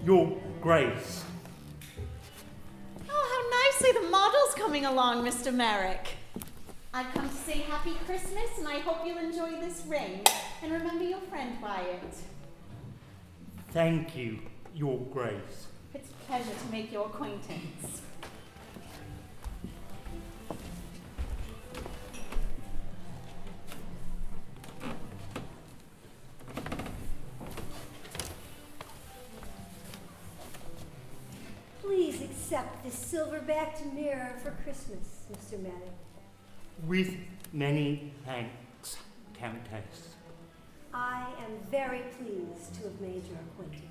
Your Grace. Oh, how nicely the model's coming along, Mr. Merrick. I've come to say Happy Christmas, and I hope you'll enjoy this ring. And remember your friend by it. Thank you, Your Grace. It's a pleasure to make your acquaintance. Please accept this silver-backed mirror for Christmas, Mr. Merrick. With many thanks, Countess. I am very pleased to have made your acquaintance.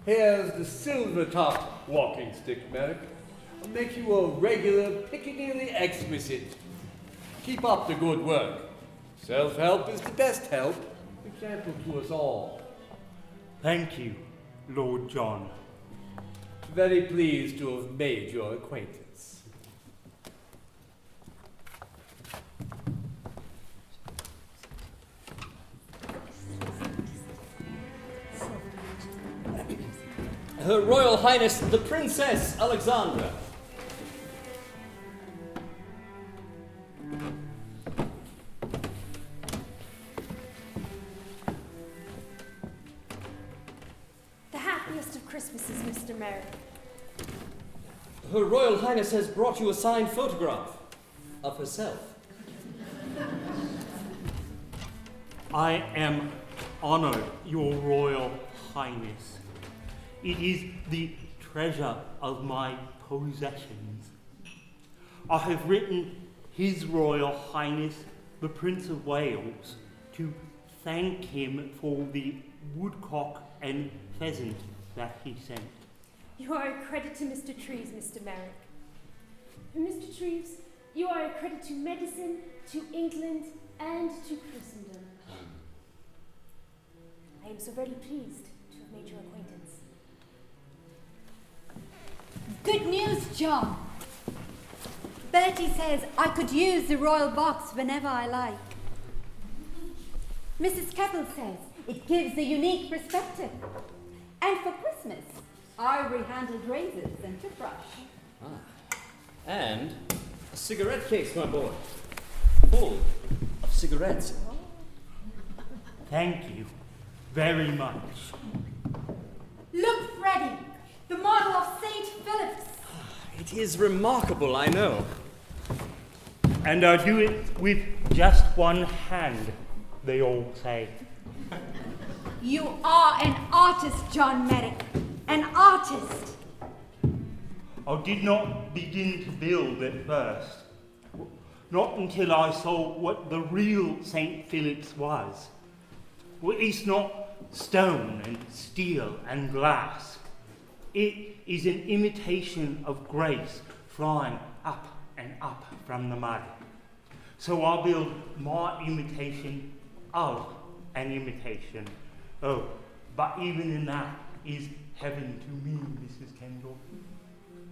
Here's the silver-topped walking stick, Merrick. It'll make you a regular Piccadilly exquisite. Keep up the good work. Self-help is the best help. Example to us all. Thank you, Lord John. Very pleased to have made your acquaintance. Her Royal Highness, the Princess Alexandra. The happiest of Christmases, Mr. Merrick. Her Royal Highness has brought you a signed photograph of herself. I am honored, Your Royal Highness. It is the treasure of my possessions. I have written His Royal Highness, the Prince of Wales, to thank him for the woodcock and pheasant that he sent. You are a credit to Mr. Treves, Mr. Merrick. Mr. Treves, you are a credit to medicine, to England, and to Christendom. I am so very pleased to have made your acquaintance. Good news, John. Bertie says I could use the royal box whenever I like. Mrs. Kettle says it gives a unique perspective. And for Christmas, ivory-handled razors and toothbrush. And a cigarette case, my boy. Full of cigarettes. Thank you very much. Look, Freddie, the model of St. Philip's. It is remarkable, I know. And I do it with just one hand, they all say. You are an artist, John Merrick. An artist. I did not begin to build at first. Not until I saw what the real St. Philip's was. Well, it's not stone and steel and glass. It is an imitation of grace flying up and up from the mud. So I build my imitation of an imitation. Oh, but even in that is heaven to me, Mrs. Kendall.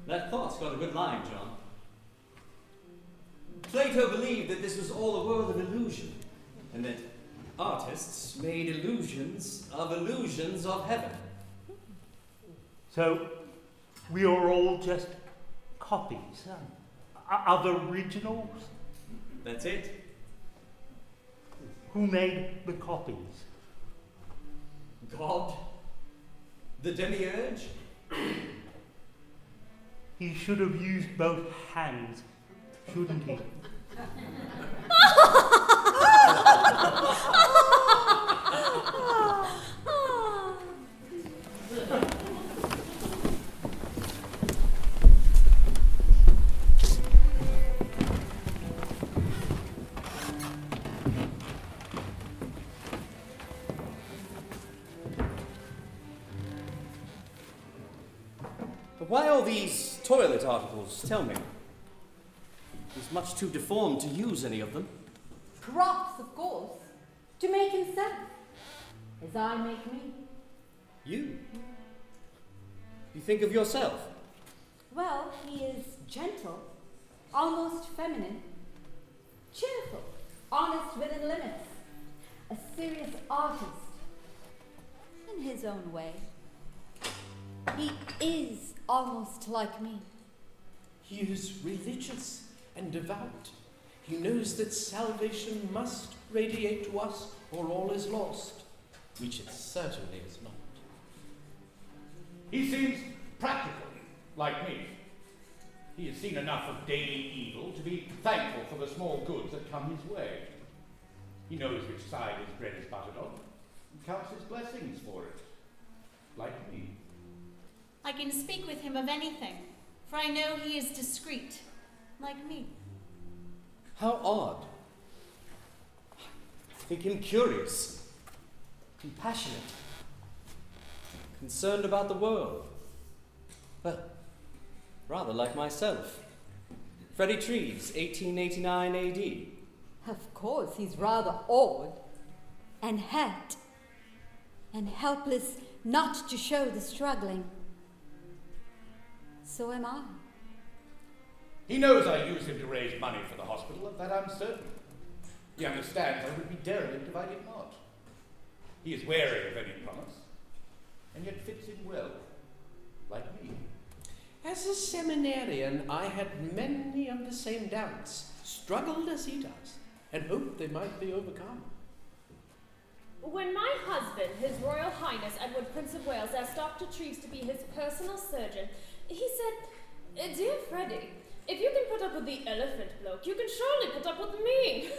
That thought's got a good line, John. Plato believed that this was all a world of illusion, and that artists made illusions of heaven. So, we are all just copies of originals? That's it. Who made the copies? God? The demiurge? He should have used both hands, shouldn't he? Why all these toilet articles? Tell me. He's much too deformed to use any of them. Props, of course. To make himself. As I make me. You? you think of yourself? Well, he is gentle, almost feminine, cheerful, honest within limits, a serious artist in his own way. He is almost like me. He is religious and devout. He knows that salvation must radiate to us or all is lost, which it certainly is not. He seems practical, like me. He has seen enough of daily evil to be thankful for the small goods that come his way. He knows which side his bread is buttered on, and counts his blessings for it, like me. I can speak with him of anything, for I know he is discreet, like me. How odd. I think him curious, compassionate, concerned about the world. Well, rather like myself. Freddie Treves, 1889 AD. Of course, he's rather odd and hurt and helpless not to show the struggling. So am I. He knows I use him to raise money for the hospital, of that I'm certain. He understands I would be derelict if I did not. He is wary of any promise, and yet fits in well, like me. As a seminarian, I had many of the same doubts, struggled as he does, and hoped they might be overcome. When my husband, His Royal Highness Edward Prince of Wales, asked Dr. Treves to be his personal surgeon, he said, "Dear Freddie, if you can put up with the elephant bloke, you can surely put up with me."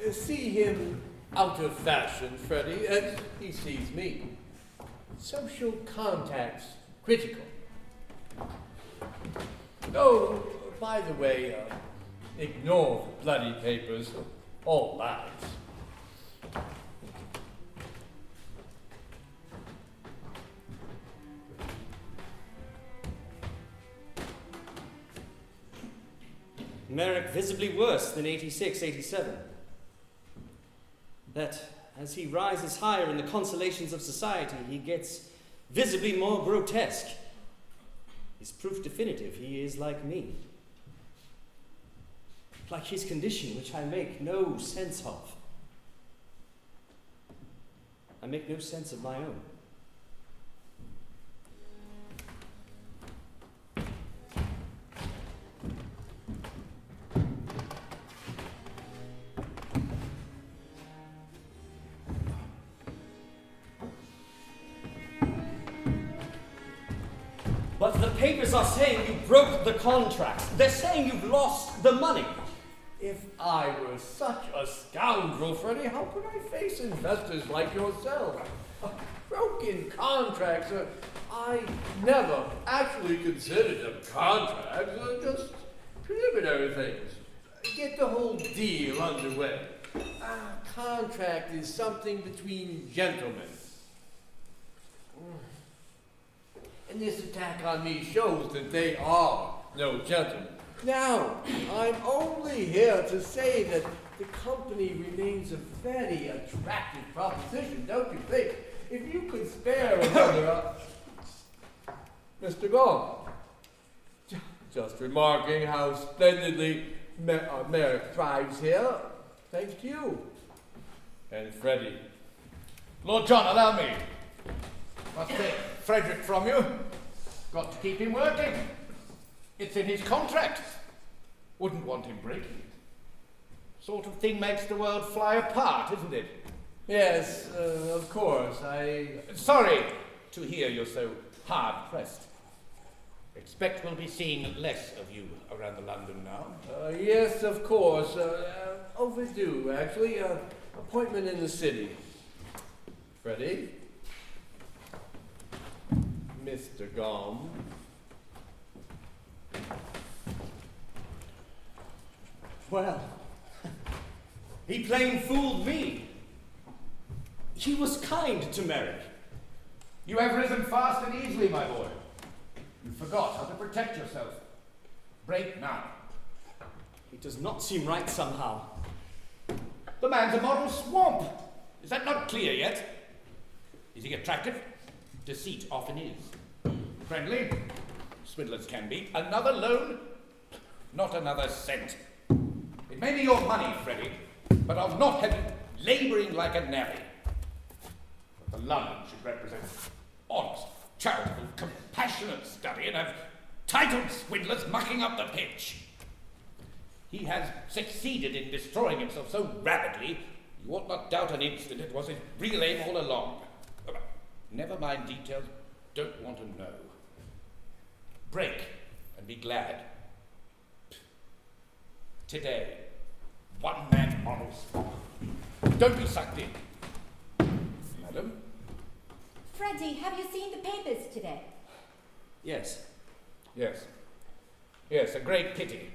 See him out of fashion, Freddie, as he sees me. Social contacts critical. Oh, by the way, ignore the bloody papers, all lies. Merrick visibly worse than 86, 87. That as he rises higher in the consolations of society, he gets visibly more grotesque. Is proof definitive he is like me. Like his condition, which I make no sense of. I make no sense of my own. But the papers are saying you broke the contract. They're saying you've lost the money. If I were such a scoundrel, Freddie, how could I face investors like yourself? Broken contracts, I never actually considered them contracts, just preliminary things. Get the whole deal underway. A contract is something between gentlemen. And this attack on me shows that they are no gentlemen. Now, I'm only here to say that the company remains a very attractive proposition, don't you think? If you could spare another... Mr. Gong, just remarking how splendidly Merrick thrives here, thanks to you. And Freddie. Lord John, allow me. Must take Frederick from you. Got to keep him working. It's in his contract. Wouldn't want him breaking it. Sort of thing makes the world fly apart, isn't it? Yes, of course. Sorry to hear you're so hard-pressed. Expect we'll be seeing less of you around the London now. Yes, of course. Overdue, actually. Appointment in the city. Freddie? Mr. Gom. Well, he plain fooled me. He was kind to Merrick. You have risen fast and easily, my boy. You forgot how to protect yourself. Break now. It does not seem right somehow. The man's a moral swamp. Is that not clear yet? Is he attractive? Deceit often is. Friendly? Swindlers can be. Another loan? Not another cent. It may be your money, Freddie, but I'll not have you labouring like a navvy. But the London should represent honest, charitable, compassionate study and have titled swindlers mucking up the pitch. He has succeeded in destroying himself so rapidly, you ought not doubt an instant it was his real aim all along. Never mind details, don't want to know. Break and be glad. Today, one man moral swamp. Don't be sucked in. Madam? Freddie, have you seen the papers today? Yes. Yes. Yes, a great pity.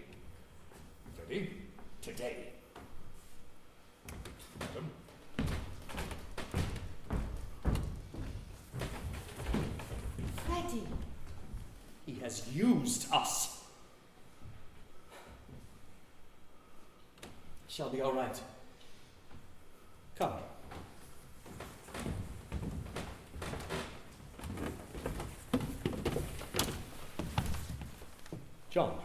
Freddie, today. Madam? Freddie. He has used us. Shall be all right. Come. John.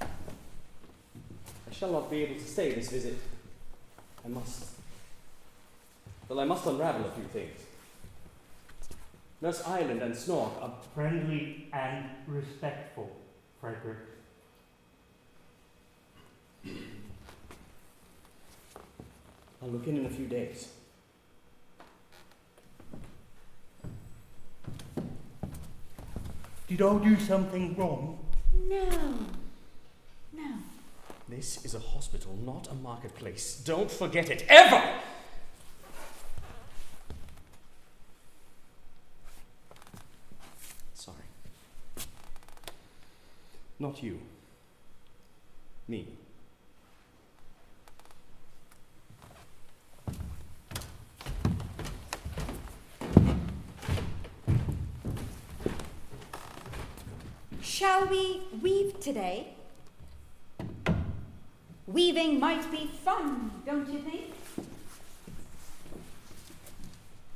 I shall not be able to stay this visit. I must unravel a few things. Nurse Island and Snork are Friendly and respectful, Frederick. I'll look in a few days. Did I do something wrong? No. This is a hospital, not a marketplace. Don't forget it, ever! Sorry. Not you. Me. Shall we weave today? Weaving might be fun, don't you think?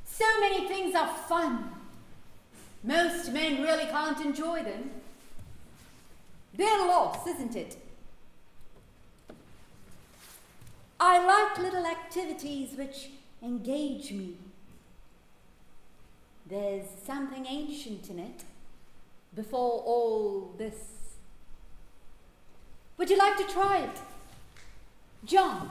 So many things are fun. Most men really can't enjoy them. They're a loss, isn't it? I like little activities which engage me. There's something ancient in it. Before all this. Would you like to try it? John?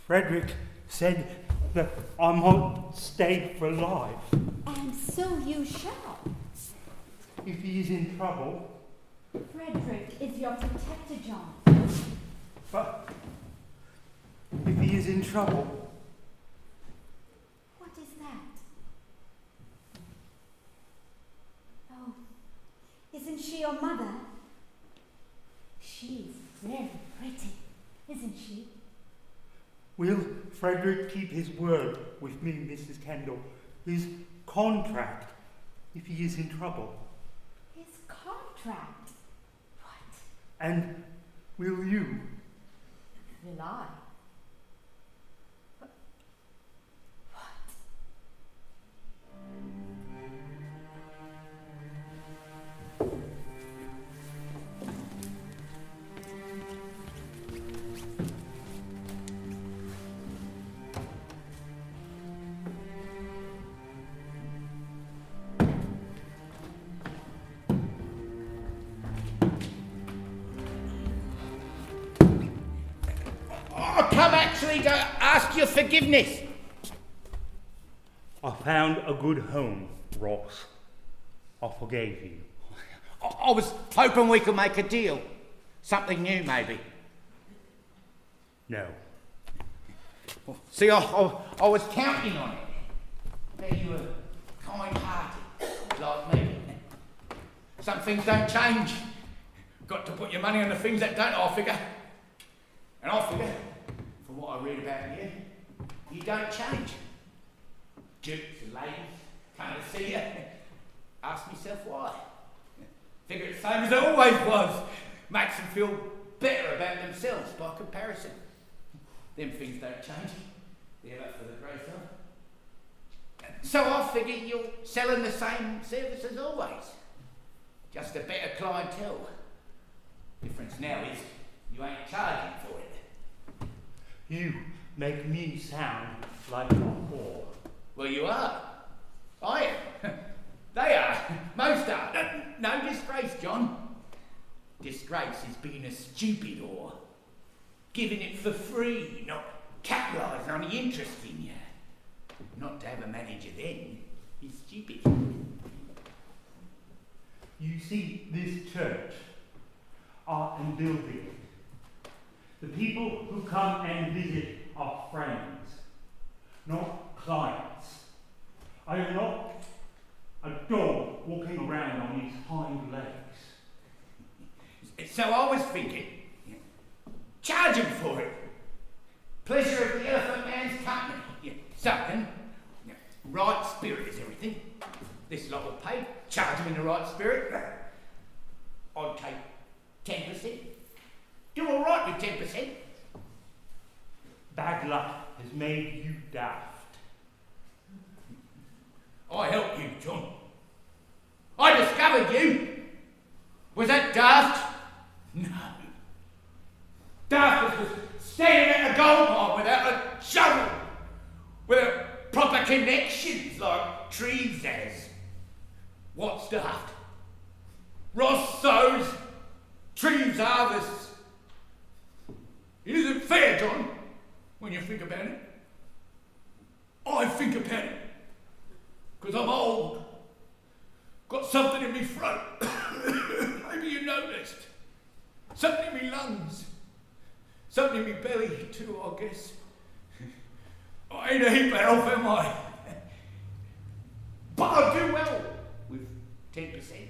Frederick said that I might stay for life. And so you shall. If he is in trouble. Frederick is your protector, John. But if he is in trouble. What is that? Oh, isn't she your mother? She's very pretty, isn't she? Will Frederick keep his word with me, Mrs. Kendall? His contract, if he is in trouble? His contract? What? And will you? Will I? What? To ask your forgiveness. I found a good home, Ross. I forgave you. I was hoping we could make a deal. Something new, maybe. No. See, I was counting on it. That you were kind-hearted, like me. Some things don't change. Got to put your money on the things that don't, I figure. And I figure, from what I read about you, you don't change. Dukes and ladies coming to see you. Ask myself why. Figure it's the same as it always was. Makes them feel better about themselves by comparison. Them things don't change. They're up for the grace of. So I figure you're selling the same service as always. Just a better clientele. Difference now is you ain't charging for it. You make me sound like a whore. Well, you are. I am. They are. Most are. No disgrace, John. Disgrace is being a stupid whore. Giving it for free, not capitalising on the interest in you. Not to have a manager then is stupid. You see, this church, art and building. The people who come and visit are friends, not clients. I am not a dog walking around on his hind legs. So I was thinking, charge him for it. Pleasure of the Elephant Man's company. Something. Right spirit is everything. This lot will pay. Charge him in the right spirit. I'd take 10%. Do all right with 10%. Bad luck has made you daft. I helped you, John. I discovered you. Was that daft? No. Daft was standing at a gold mine without a shovel, without proper connections like Treves has. What's daft? Ross sows, Treves harvests. It isn't fair, John, when you think about it. I think about it, because I'm old. Got something in me throat. Maybe you noticed. Something in me lungs. Something in me belly too, I guess. I ain't a heap of health, am I? But I'll do well with 10%.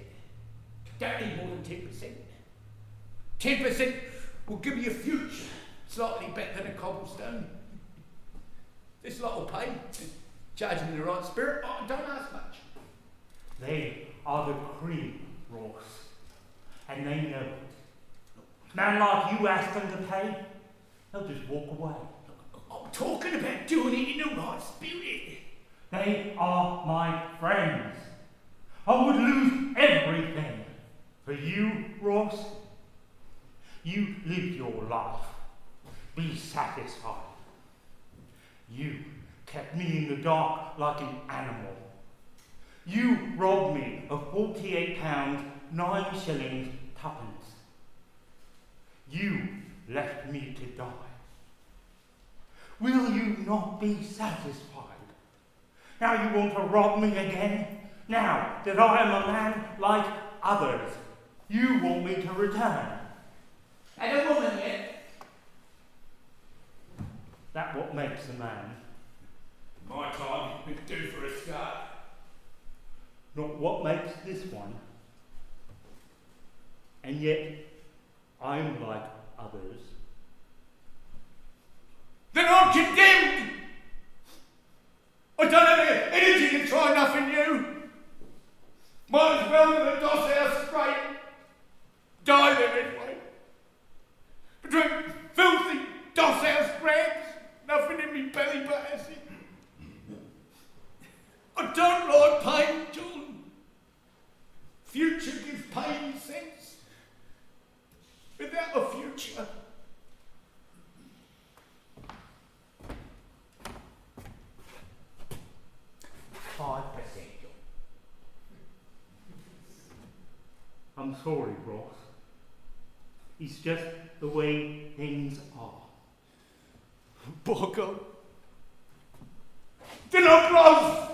Don't need more than 10%. 10% will give me a future slightly better than a cobblestone. This lot will pay. Charge them in the right spirit. I don't ask much. They are the cream, Ross, and they know it. Man like you ask them to pay, they'll just walk away. I'm talking about doing it in the right spirit. They are my friends. I would lose everything for you, Ross. You live your life. Be satisfied. You kept me in the dark like an animal. You robbed me of £48, 9 shillings, twopence. You left me to die. Will you not be satisfied? Now you want to rob me again? Now that I am a man like others, you want me to return? And a woman yet? That what makes a man. My time would do for a start. Not what makes this one. And yet, I'm like others. Then I'm condemned! I don't have any energy to try nothing new. Might as well live a doss house straight. Die there anyway. Between filthy doss house grabs, nothing in me belly but acid. I don't like pain, John. Future gives pain sense. Without a future. I'm sorry, Ross. It's just the way things are. Boggle. Then I'm Ross!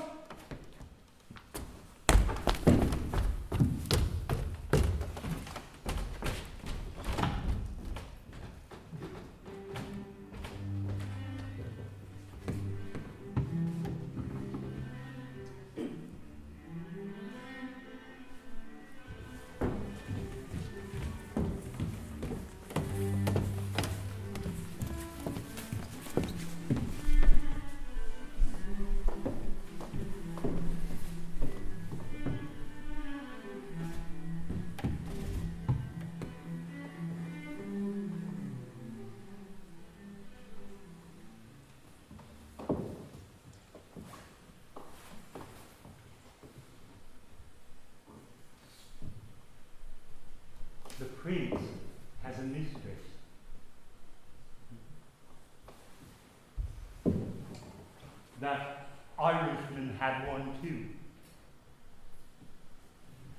that Irishman had one too.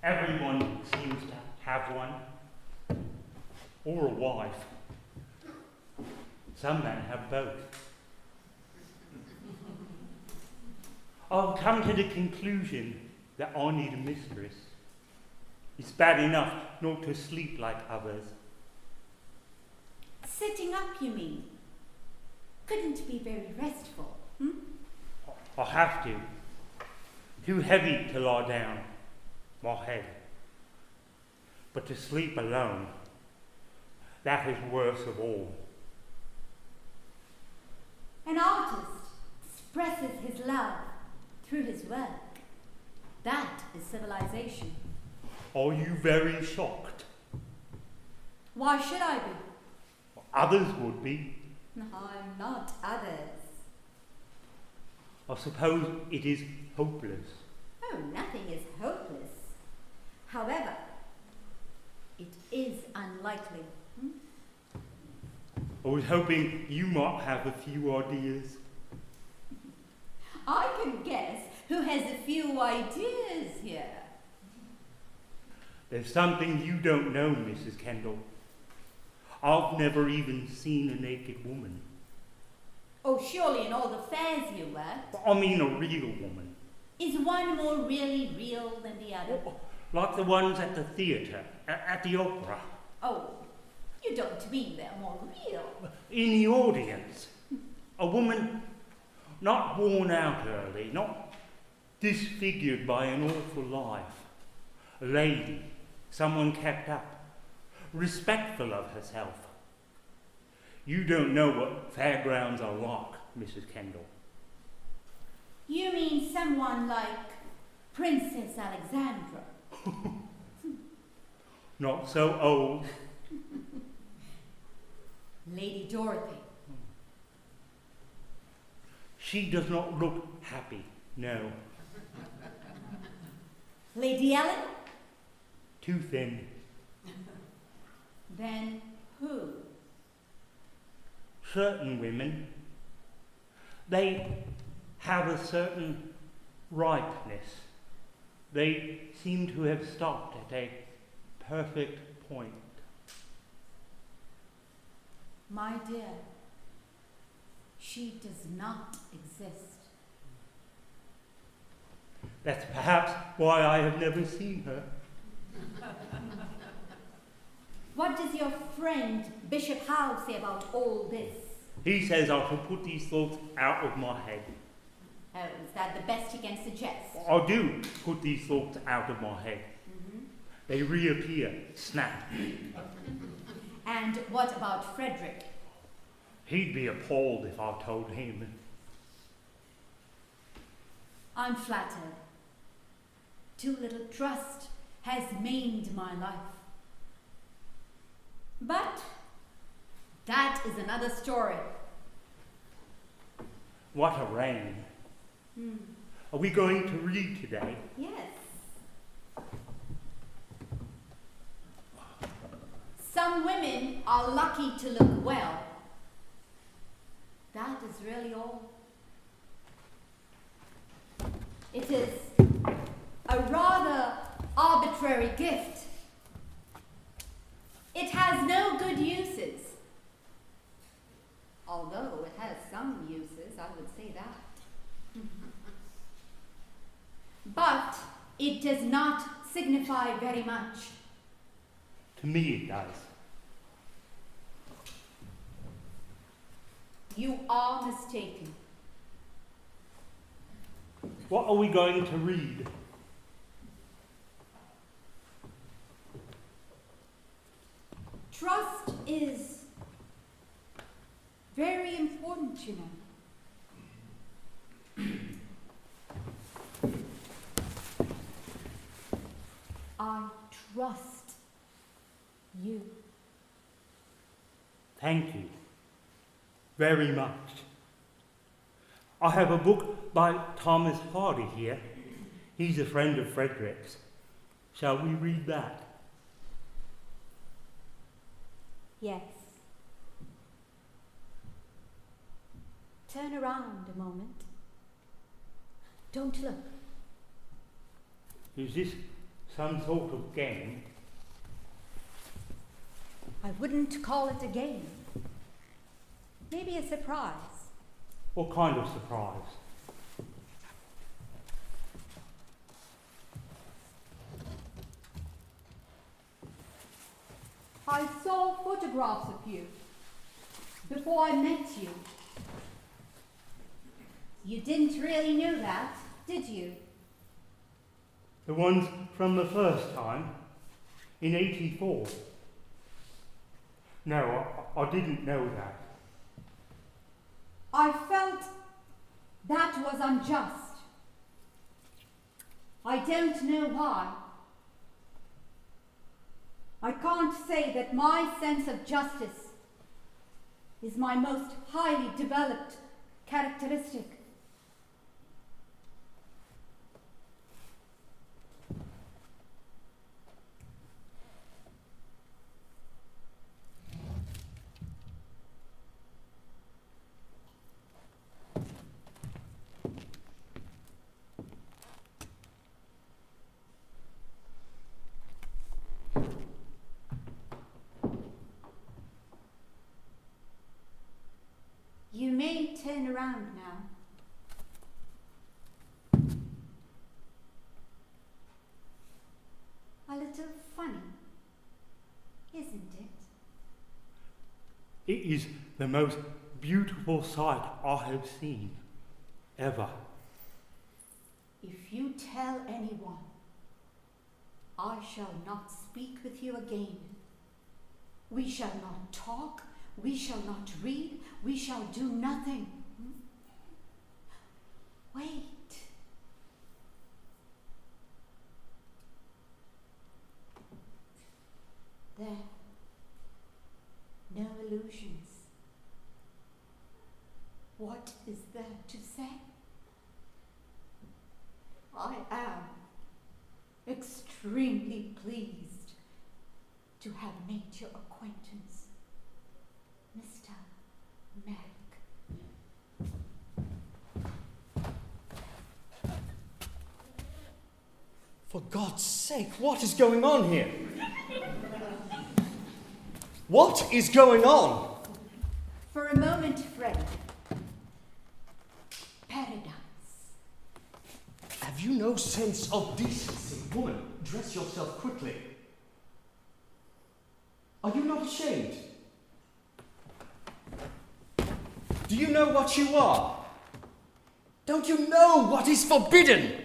Everyone seems to have one, or a wife. Some men have both. I've come to the conclusion that I need a mistress. It's bad enough not to sleep like others. Sitting up, you mean? Couldn't be very restful, hmm? I have to. Too heavy to lie down, my head. But to sleep alone, that is worst of all. An artist expresses his love through his work. That is civilization. Are you very shocked? Why should I be? Others would be. No, I'm not others. I suppose it is hopeless. Oh, nothing is hopeless. However, it is unlikely. Hmm? I was hoping you might have a few ideas. I can guess who has a few ideas here. There's something you don't know, Mrs. Kendall. I've never even seen a naked woman. Oh, surely in all the fairs you were. I mean a real woman. Is one more really real than the other? Like the ones at the theatre, at the opera. Oh, you don't mean they're more real. In the audience. A woman not worn out early, not disfigured by an awful life. A lady, someone kept up, respectful of herself. You don't know what fairgrounds are like, Mrs. Kendall. You mean someone like Princess Alexandra? Not so old. Lady Dorothy. She does not look happy, no. Lady Ellen? Too thin. Then who? Certain women, they have a certain ripeness. They seem to have stopped at a perfect point. My dear, she does not exist. That's perhaps why I have never seen her. What does your friend Bishop Howe say about all this? He says I should put these thoughts out of my head. Oh, is that the best you can suggest? I do put these thoughts out of my head. Mm-hmm. They reappear, snap. And what about Frederick? He'd be appalled if I told him. I'm flattered. Too little trust has maimed my life. But that is another story. What a rain. Are we going to read today? Yes. Some women are lucky to look well. That is really all. It is a rather arbitrary gift. It has no good uses. Although it has some uses, I would say that. But it does not signify very much. To me it does. You are mistaken. What are we going to read? Trust is very important, you know. I trust you. Thank you very much. I have a book by Thomas Hardy here. He's a friend of Frederick's. Shall we read that? Yes. Turn around a moment. Don't look. Is this some sort of game? I wouldn't call it a game. Maybe a surprise. What kind of surprise? I saw photographs of you before I met you. You didn't really know that, did you? The ones from the first time, in '84. No, I didn't know that. I felt that was unjust. I don't know why. I can't say that my sense of justice is my most highly developed characteristic. You may turn around now. A little funny, isn't it? It is the most beautiful sight I have seen, ever. If you tell anyone, I shall not speak with you again. We shall not talk. We shall not read. We shall do nothing. Wait. There. No illusions. What is there to say? I am extremely pleased to have made your acquaintance, Mr. Merrick. For God's sake, what is going on here? What is going on? For a moment, Fred. Paradise. Have you no sense of decency? Woman, dress yourself quickly. Are you not ashamed? Do you know what you are? Don't you know what is forbidden?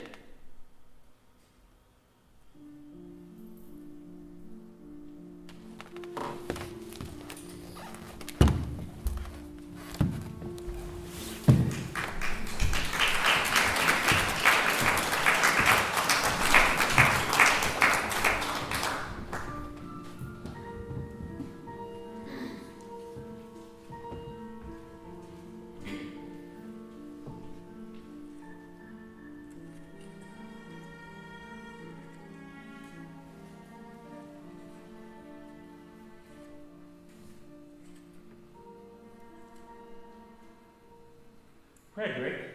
Frederick,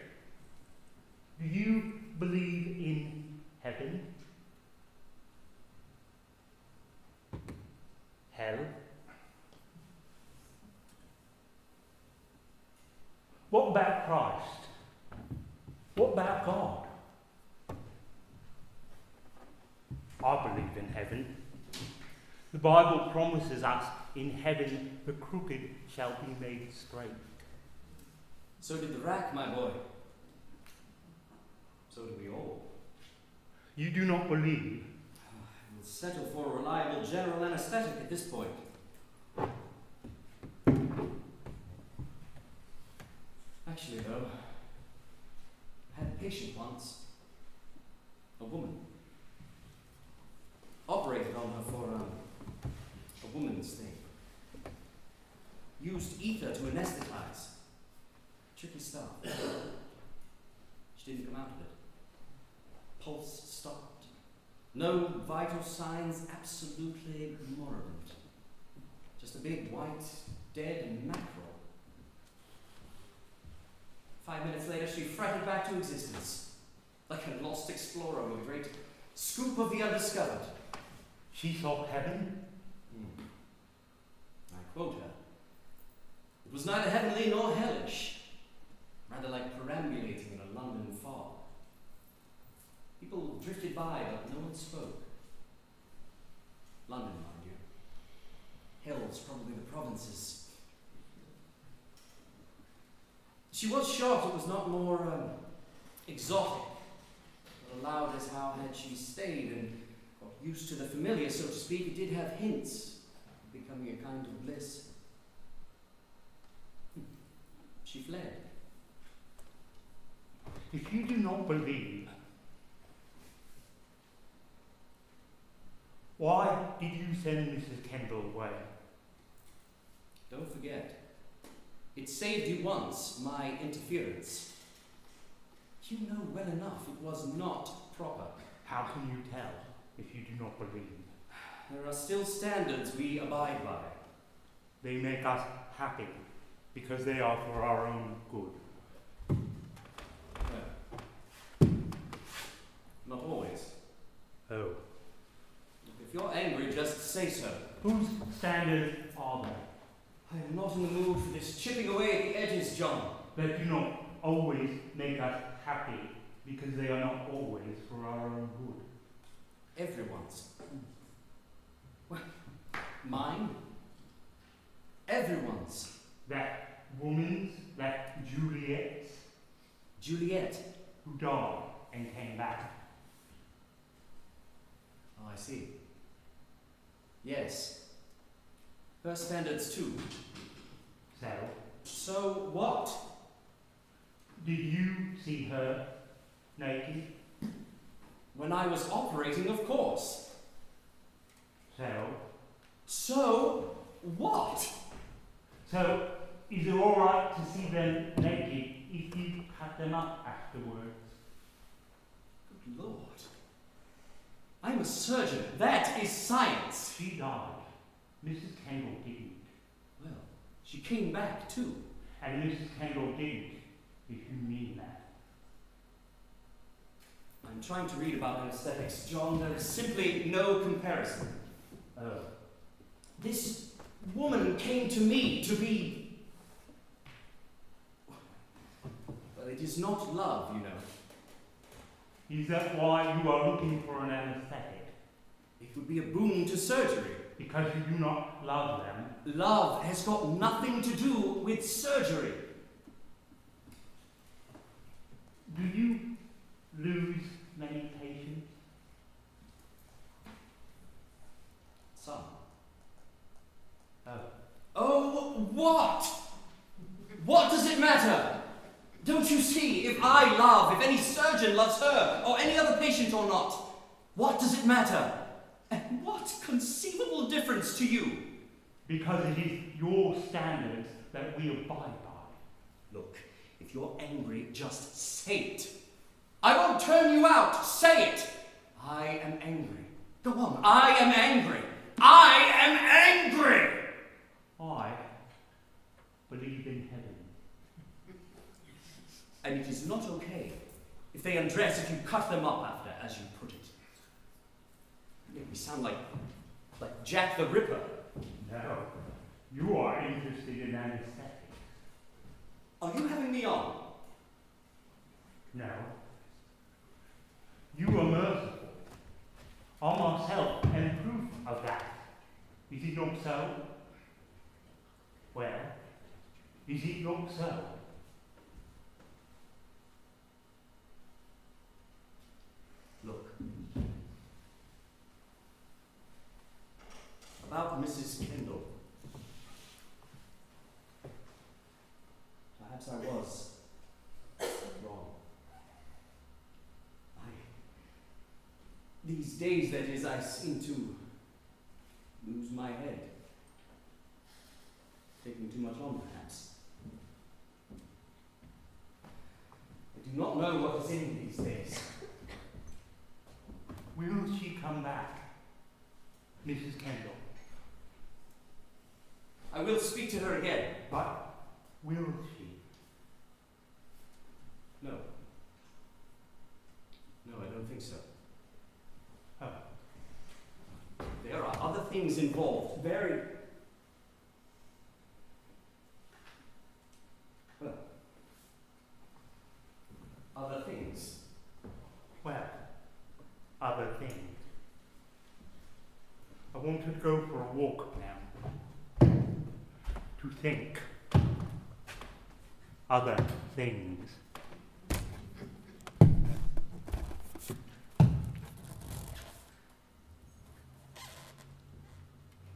do you believe in heaven? Hell? What about Christ? What about God? I believe in heaven. The Bible promises us in heaven the crooked shall be made straight. So did the rack, my boy. So do we all. You do not believe? We'll settle for a reliable general anesthetic at this point. Actually, though, I had a patient once. A woman. Operated on her for a woman's thing. Used ether to anesthetize. Tricky stuff. She didn't come out of it. Pulse stopped. No vital signs, absolutely moribund. Just a big white, dead mackerel. 5 minutes later, she fretted back to existence. like a lost explorer with a great scoop of the undiscovered. She saw heaven? I quote her. It was neither heavenly nor hellish, rather like perambulating in a London fog. People drifted by, but no one spoke. London, mind you. Hell's probably the provinces. She was shocked it was not more exotic, but allowed as how had she stayed and got used to the familiar, so to speak, it did have hints of becoming a kind of bliss. She fled. If you do not believe, why did you send Mrs. Kendall away? Don't forget, it saved you once, my interference. You know well enough it was not proper. How can you tell if you do not believe? There are still standards we abide by. They make us happy because they are for our own good. Not always. Oh. If you're angry, just say so. Whose standards are they? I am not in the mood for this chipping away at the edges, John. That do not always make us happy because they are not always for our own good. Everyone's. Well, mine? Everyone's. That woman's, that Juliet's, Juliet. who died and came back. Oh, I see. Yes. Her standards too. So, So what? did you see her naked? When I was operating, of course. So, So what? so is it alright to see them naked if you cut them up afterwards? Good Lord. I'm a surgeon. That is science. She died. Mrs. Kendall didn't. Well, she came back too. And Mrs. Kendall didn't, if you mean that. I'm trying to read about anesthetics, John. There is simply no comparison. Oh. This woman came to me to be... Well, it is not love, you know. Is that why you are looking for an anesthetic? It would be a boon to surgery. Because you do not love them? Love has got nothing to do with surgery. Do you lose many patients? Some. Oh. Oh, what? What does it matter? Don't you see, if I love, if any surgeon loves her, or any other patient or not, what does it matter? And what conceivable difference to you? Because it is your standards that we abide by. Look, if you're angry, just say it. I won't turn you out. Say it. I am angry. Go on. I am angry. I am angry. I believe in heaven. And it is not okay if they undress if you cut them up after, as you put it. You make me sound like Jack the Ripper. No. You are interested in anesthetics. Are you having me on? No. You are merciful. I myself am proof of that. Is it not so? Well, is it not so? Look. About Mrs. Kendall. Perhaps I was wrong. These days, that is, I seem to lose my head. Taking too much on, perhaps. I do not know what is in these days. Will she come back, Mrs. Kendall? I will speak to her again. But will she? No. want to go for a walk now. To think other things.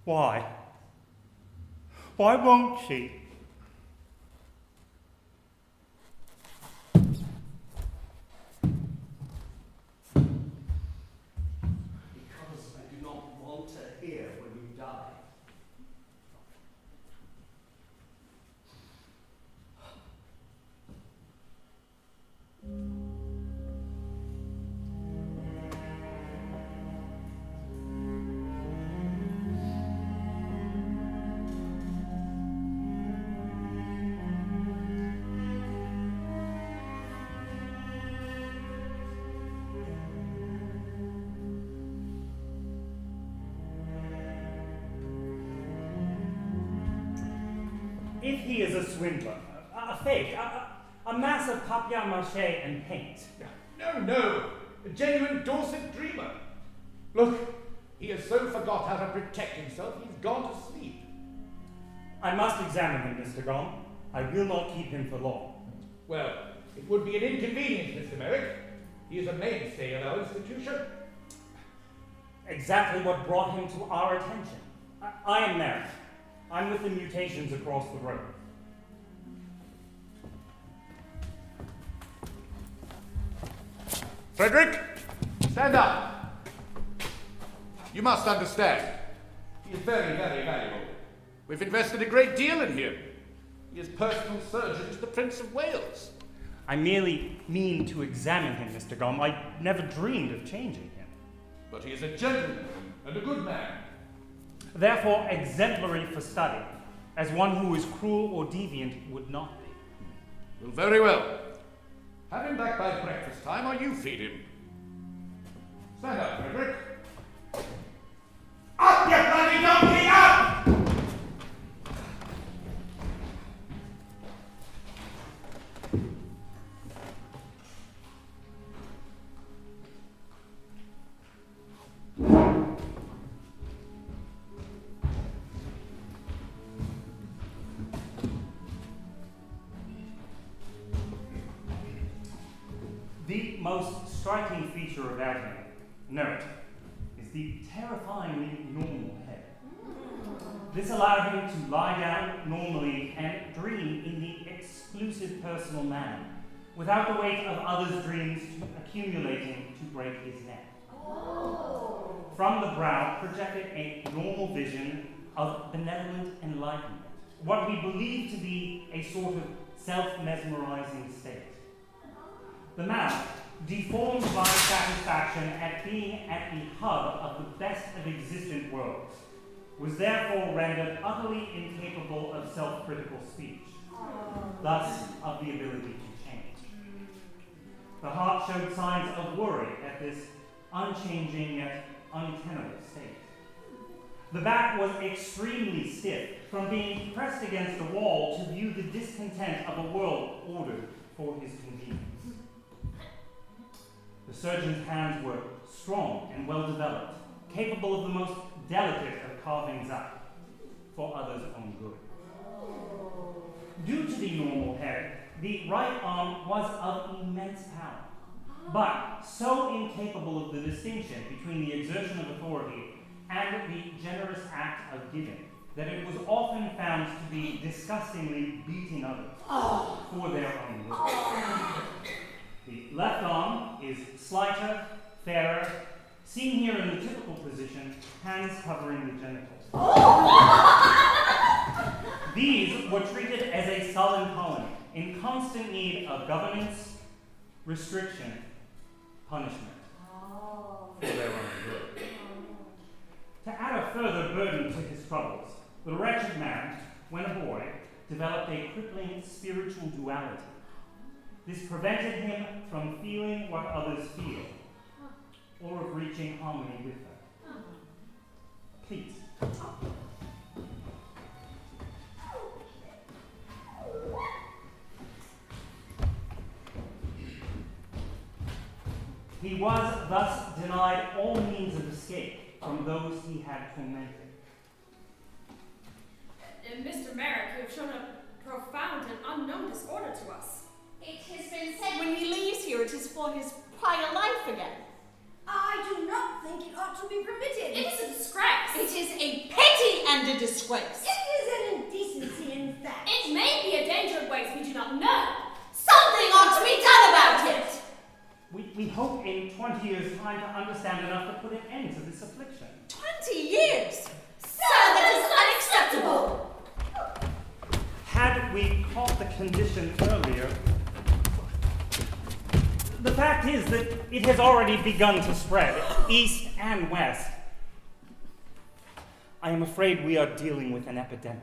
Why? Why won't she? Because I do not want to hear when you die. If he is a swindler, a fake, a mass of papier-mâché and paint. No, a genuine Dorset dreamer. Look, he has so forgot how to protect himself, he's gone to sleep. I must examine him, Mr. Grom. I will not keep him for long. Well, it would be an inconvenience, Mr. Merrick. He is a mainstay of our institution. Exactly what brought him to our attention. I am Merrick. I'm with the mutations across the road. Frederick, stand up. You must understand. He is very, very valuable. We've invested a great deal in him. He is personal surgeon to the Prince of Wales. I merely mean to examine him, Mr. Grom. I never dreamed of changing him. But he is a gentleman and a good man. Therefore, exemplary for study, as one who is cruel or deviant would not be. Well, very well. Have him back by breakfast time, or you feed him. Stand up, Frederick. Up, you bloody donkey, up! The most striking feature about him, note, is the terrifyingly normal head. This allowed him to lie down normally and dream in the exclusive personal manner, without the weight of others' dreams accumulating to break his neck. From the brow projected a normal vision of benevolent enlightenment, what we believe to be a sort of self-mesmerizing state. The mouth, deformed by satisfaction at being at the hub of the best of existent worlds, was therefore rendered utterly incapable of self-critical speech, thus of the ability to change. The heart showed signs of worry at this unchanging yet untenable state. The back was extremely stiff from being pressed against a wall to view the discontent of a world ordered for his convenience. The surgeon's hands were strong and well developed, capable of the most delicate of carvings up for others' own good. Due to the normal head, the right arm was of immense power, but so incapable of the distinction between the exertion of authority and the generous act of giving that it was often found to be disgustingly beating others for their own good. The left arm is slighter, fairer, seen here in the typical position, hands covering the genitals. These were treated as a sullen colony, in constant need of governance, restriction, punishment, for their own good. To add a further burden to his troubles, the wretched man, when a boy, developed a crippling spiritual duality. This prevented him from feeling what others feel, or of reaching harmony with them. Please. He was thus denied all means of escape, from those he had tormented. Mr. Merrick, you have shown a profound and unknown disorder to us. It has been said when he leaves here it is for his prior life again. I do not think it ought to be permitted. It is a disgrace. It is a pity and a disgrace. It is an indecency, in fact. It may be a danger in ways we do not know. Something ought to be done about it. We hope in 20 years' time to understand enough to put an end to this affliction. 20 years? Sir, that is unacceptable. Had we caught the condition earlier, the fact is that it has already begun to spread, east and west. I am afraid we are dealing with an epidemic.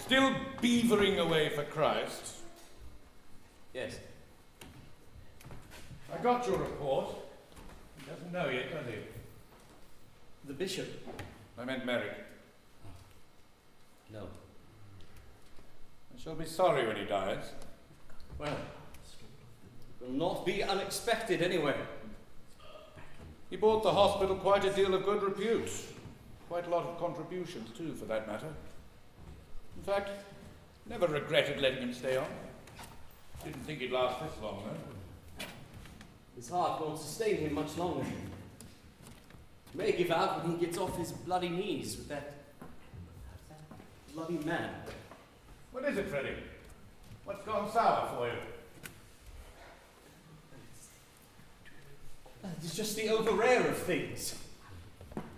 Still beavering away for Christ? Yes. I got your report. He doesn't know yet, does he? The bishop? I meant Merrick. No. I shall be sorry when he dies. Well, it will not be unexpected anyway. He bought the hospital quite a deal of good repute. Quite a lot of contributions, too, for that matter. In fact, never regretted letting him stay on. Didn't think he'd last this long, though. His heart won't sustain him much longer. He may give out when he gets off his bloody knees with that bloody man. What is it, Freddie? What's gone sour for you? It's just the over-rare of things.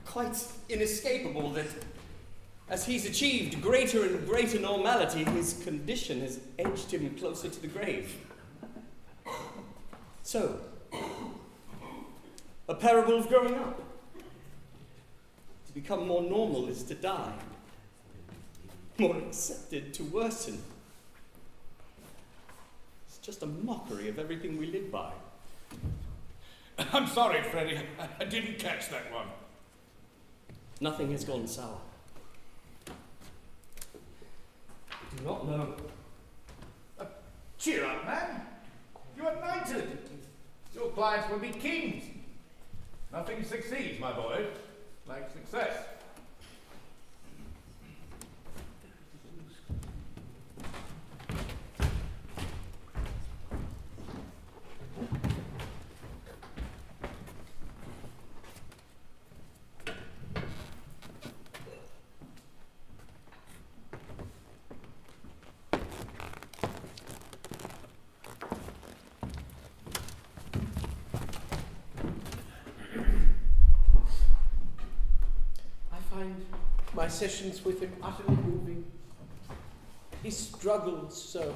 Quite inescapable that as he's achieved greater and greater normality, his condition has edged him closer to the grave. So, a parable of growing up. To become more normal is to die. More accepted to worsen. It's just a mockery of everything we live by. I'm sorry, Freddie. I didn't catch that one. Nothing has gone sour. I do not know. Cheer up, man. You're knighted. Your clients will be kings. Nothing succeeds, my boy, like success. My sessions with him utterly moving. He struggles so.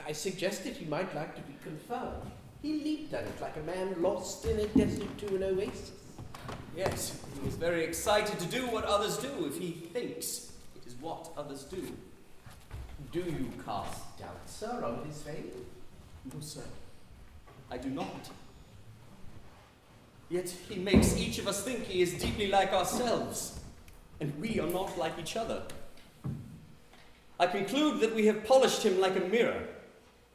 I suggested he might like to be confirmed. He leaped at it like a man lost in a desert to an oasis. Yes, he is very excited to do what others do if he thinks it is what others do. Do you cast doubt, sir, on his faith? No, sir. I do not. Yet he makes each of us think he is deeply like ourselves, and we are not like each other. I conclude that we have polished him like a mirror,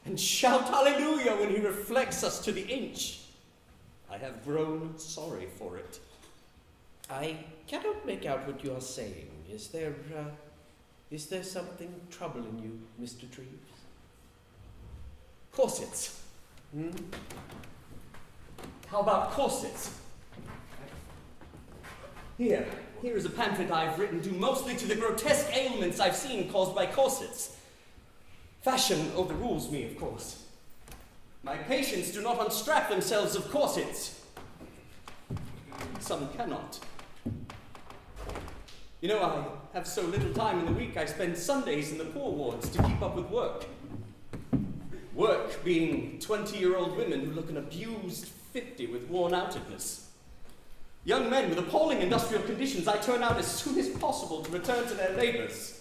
and shout hallelujah when he reflects us to the inch. I have grown sorry for it. I cannot make out what you are saying. Is there something troubling you, Mr. Treves? Corsets. How about corsets? Here is a pamphlet I've written due mostly to the grotesque ailments I've seen caused by corsets. Fashion overrules me, of course. My patients do not unstrap themselves of corsets. Some cannot. You know, I have so little time in the week, I spend Sundays in the poor wards to keep up with work. Work being 20-year-old women who look an abused 50 with worn-outedness. Young men with appalling industrial conditions I turn out as soon as possible to return to their labours.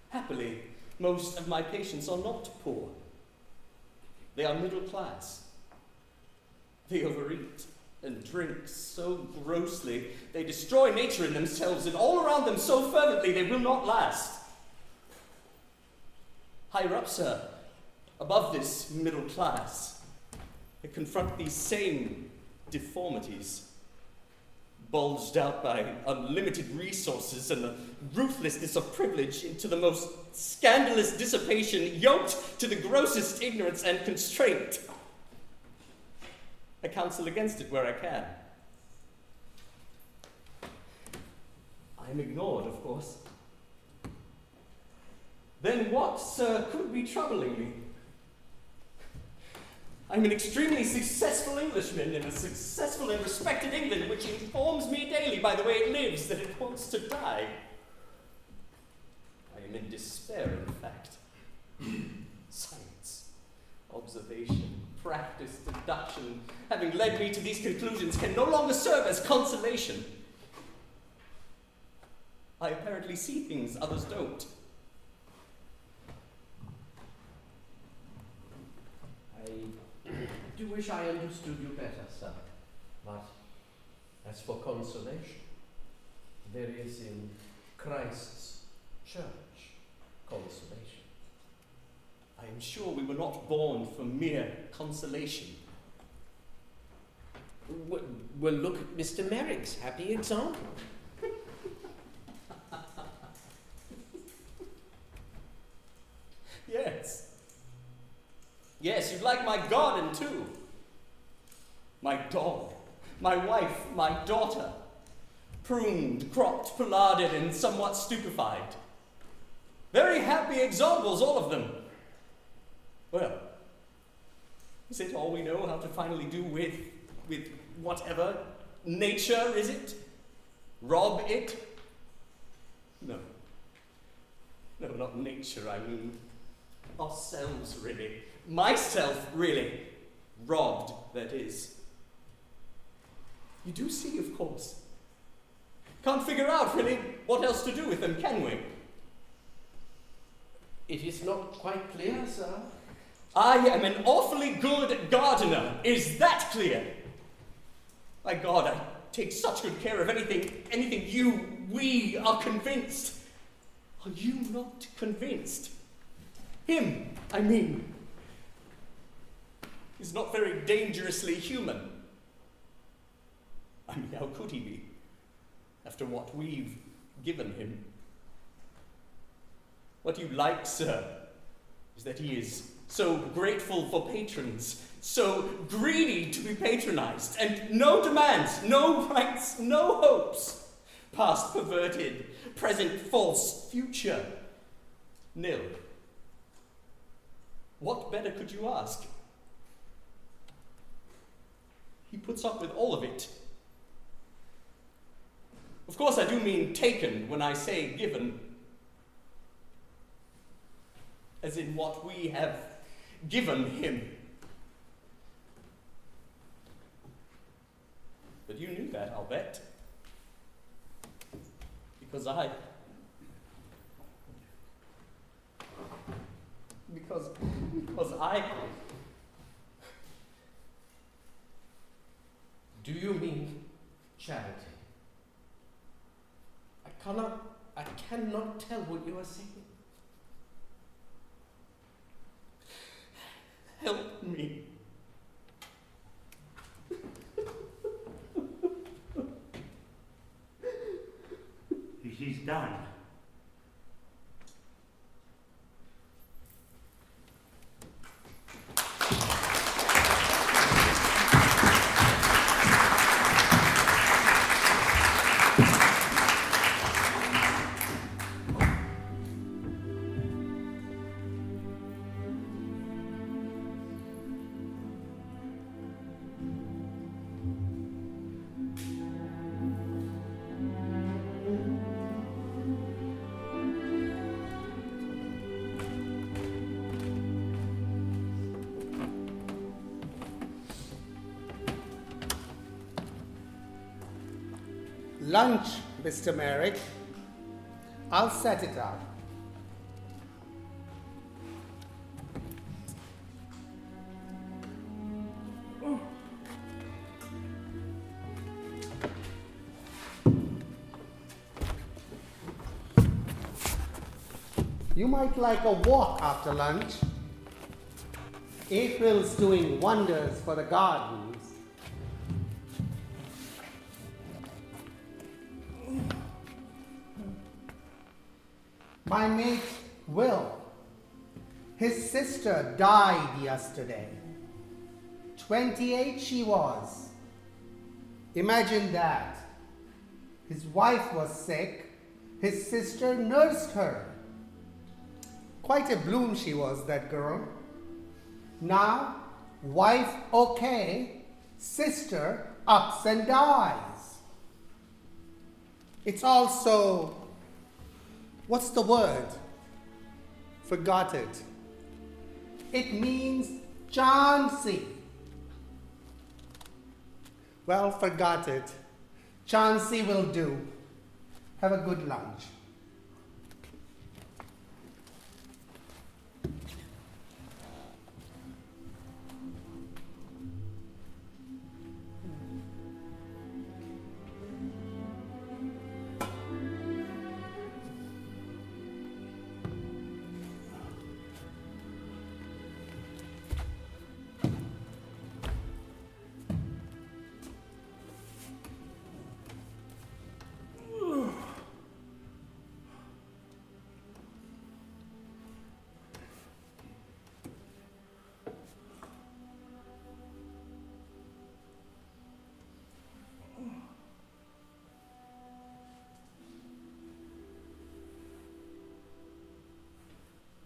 Happily, most of my patients are not poor. They are middle class. They overeat and drink so grossly, they destroy nature in themselves and all around them so fervently they will not last. Higher up, sir, above this middle class, they confront these same deformities, bulged out by unlimited resources and the ruthlessness of privilege into the most scandalous dissipation, yoked to the grossest ignorance and constraint. I counsel against it where I can. I am ignored, of course. Then what, sir, could be troubling me? I'm an extremely successful Englishman in a successful and respected England which informs me daily by the way it lives that it wants to die. I am in despair, in fact. Science, observation, practice, deduction, having led me to these conclusions, can no longer serve as consolation. I apparently see things others don't. I do wish I understood you better, sir. But as for consolation, there is in Christ's church consolation. I am sure we were not born for mere consolation. Well, look at Mr. Merrick's happy example. Yes. Yes, you'd like my garden too. My dog, my wife, my daughter. Pruned, cropped, pollarded, and somewhat stupefied. Very happy examples, all of them. Well, is it all we know how to finally do with whatever nature, is it? Rob it? No. No, not nature, I mean ourselves, really. Myself, really. Robbed, that is. You do see, of course. Can't figure out, really, what else to do with them, can we? It is not quite clear, sir. I am an awfully good gardener. Is that clear? My God, I take such good care of anything we are convinced. Are you not convinced? Him, I mean, is not very dangerously human. I mean, how could he be, after what we've given him? What you like, sir, is that he is so grateful for patrons, so greedy to be patronized, and no demands, no rights, no hopes, past perverted, present false, future nil. What better could you ask? He puts up with all of it. Of course, I do mean taken when I say given, as in what we have given him. But you knew that, I'll bet. Because I Do you mean charity? I cannot tell what you are saying. Help me. It is done. Lunch, Mr. Merrick. I'll set it up. You might like a walk after lunch. April's doing wonders for the gardens. My mate, Will. His sister died yesterday. 28 she was. Imagine that. His wife was sick. His sister nursed her. Quite a bloom she was, that girl. Now, wife okay, sister ups and dies. It's also, what's the word? Forgot it. It means Chauncey. Well, forgot it. Chauncey will do. Have a good lunch.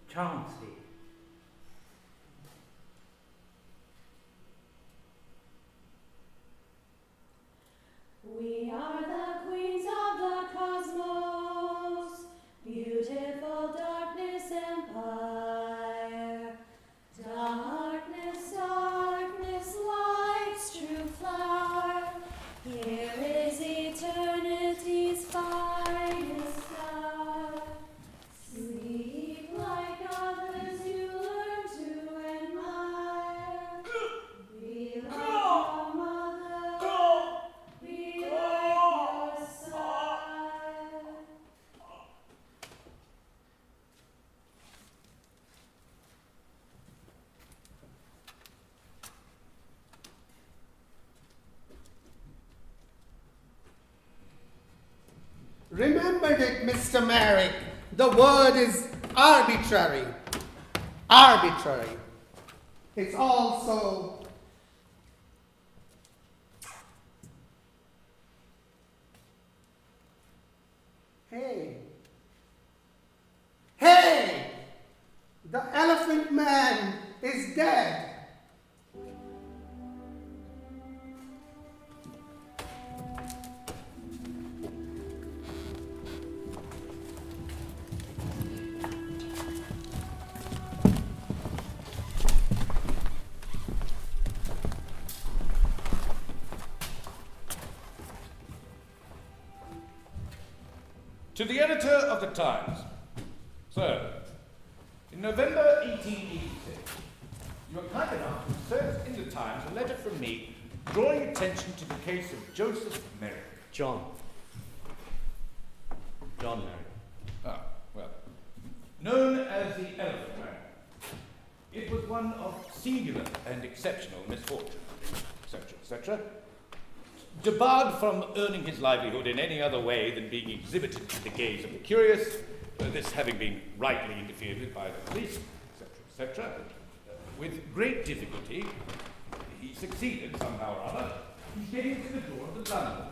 Chauncey. We are the queens of the cosmos, beautiful darkness empire. Darkness, darkness, light's true flower. Here is eternity's finest star. Sleep like others you learn to admire. Be like your mother, be like your sire. Remembered it, Mr. Merrick. The word is arbitrary. Arbitrary. It's also hey. Hey! The elephant man is dead. To the editor of the Times. Sir, in November 1886, you were kind enough to insert in the Times a letter from me drawing attention to the case of Joseph Merrick. John Merrick. Ah, well, known as the Elephant Man. It was one of singular and exceptional misfortune, etc., etc. Debarred from earning his livelihood in any other way than being exhibited to the gaze of the curious, this having been rightly interfered with by the police, etc., etc., with great difficulty, he succeeded somehow or other in getting to the door of the London,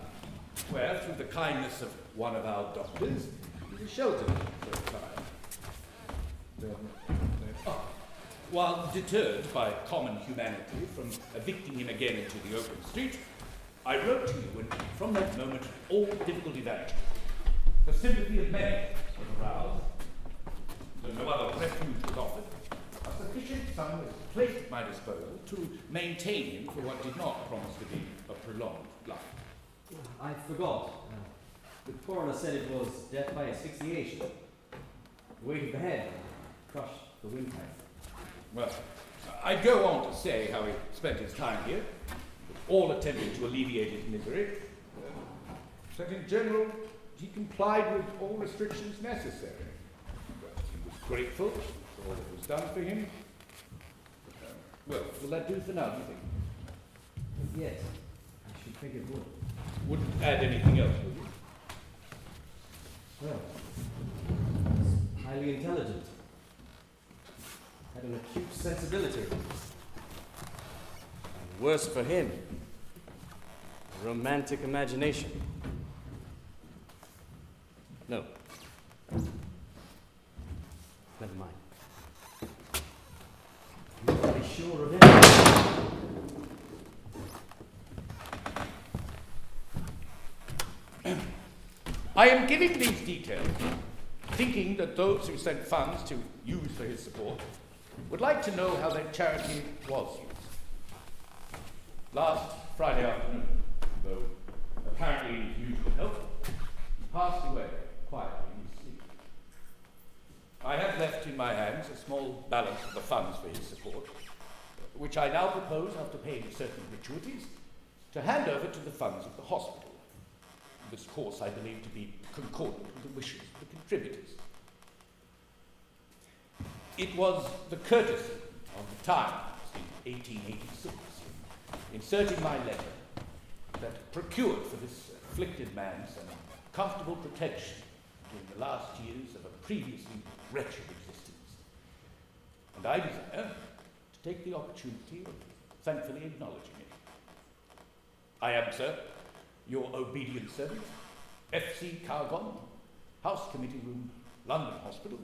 where, through the kindness of one of our doctors, he was sheltered for a time. While deterred by common humanity from evicting him again into the open street, I wrote to you, and from that moment all difficulty vanished. The sympathy of many was aroused, though no other refuge was offered. A sufficient sum was placed at my disposal to maintain him for what did not promise to be a prolonged life. I forgot. The coroner said it was death by asphyxiation. The weight of the head crushed the windpipe. Well, I'd go on to say how he spent his time here, all attempting to alleviate his misery. That in general, he complied with all restrictions necessary. He was grateful for all that was done for him. Well, will that do for now, do you think? Yes, I should think it would. Wouldn't add anything else, would you? Well, he's highly intelligent. Had an acute sensibility. And worse for him, a romantic imagination. No. Never mind. I'm not really sure of it. I am giving these details, thinking that those who sent funds to use for his support would like to know how their charity was used. Last Friday afternoon, though apparently in his usual health, he passed away quietly in his sleep. I have left in my hands a small balance of the funds for his support, which I now propose, after paying certain gratuities, to hand over to the funds of the hospital. This course I believe to be concordant with the wishes of the contributors. It was the courtesy of the Times in 1886, inserting my letter, that procured for this afflicted man some comfortable protection during the last years of a previously wretched existence. And I desire to take the opportunity of thankfully acknowledging it. I am, sir, your obedient servant, F.C. Cargon, House Committee Room, London Hospital,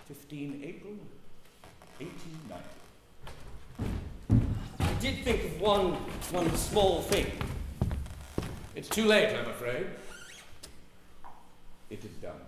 15 April, 1890. I did think of one small thing. It's too late, I'm afraid. It is done.